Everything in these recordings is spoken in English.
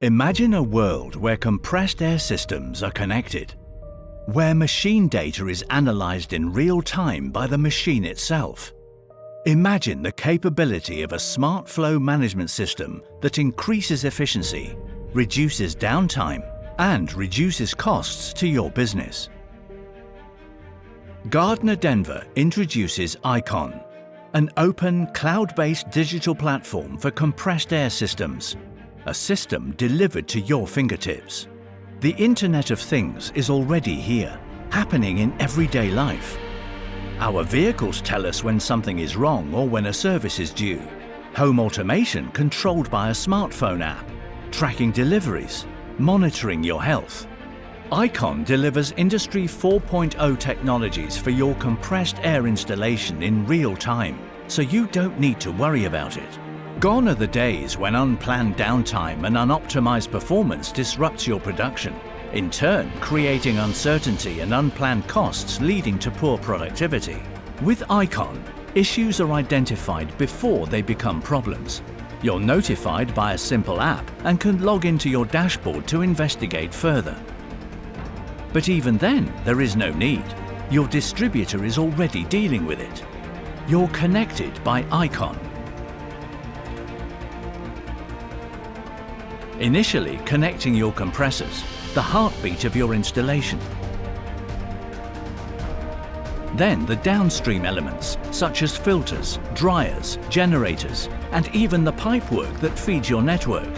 Imagine a world where compressed air systems are connected, where machine data is analyzed in real time by the machine itself. Imagine the capability of a smart flow management system that increases efficiency, reduces downtime, and reduces costs to your business. Gardner Denver introduces iConn, an open, cloud-based digital platform for compressed air systems, a system delivered to your fingertips. The Internet of Things is already here, happening in everyday life. Our vehicles tell us when something is wrong or when a service is due. Home automation controlled by a smartphone app, tracking deliveries, monitoring your health. iConn delivers Industry 4.0 technologies for your compressed air installation in real time, so you don't need to worry about it. Gone are the days when unplanned downtime and unoptimized performance disrupts your production, in turn creating uncertainty and unplanned costs leading to poor productivity. With iConn, issues are identified before they become problems. You're notified by a simple app and can log into your dashboard to investigate further. But even then, there is no need. Your distributor is already dealing with it. You're connected by iConn. Initially connecting your compressors, the heartbeat of your installation. Then the downstream elements, such as filters, dryers, generators, and even the pipework that feeds your network.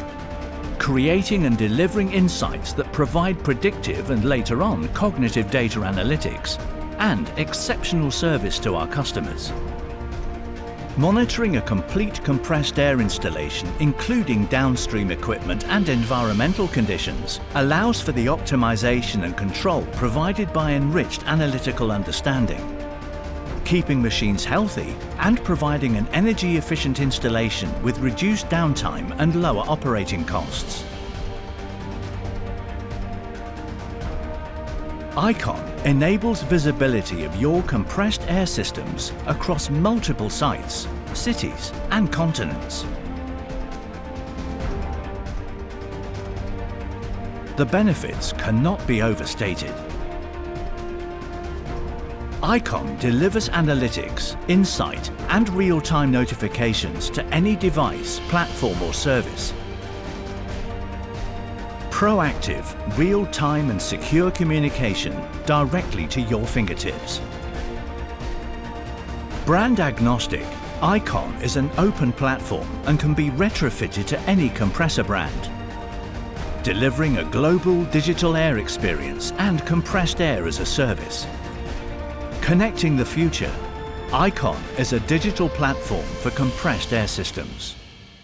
Creating and delivering insights that provide predictive and later on cognitive data analytics and exceptional service to our customers. Monitoring a complete compressed air installation, including downstream equipment and environmental conditions, allows for the optimization and control provided by enriched analytical understanding, keeping machines healthy and providing an energy-efficient installation with reduced downtime and lower operating costs. iConn enables visibility of your compressed air systems across multiple sites, cities, and continents. The benefits cannot be overstated. iConn delivers analytics, insight, and real-time notifications to any device, platform, or service. Proactive, real-time and secure communication directly to your fingertips. Brand agnostic, iConn is an open platform and can be retrofitted to any compressor brand, delivering a global digital air experience and compressed air as a service. Connecting the future, iConn is a digital platform for compressed air systems.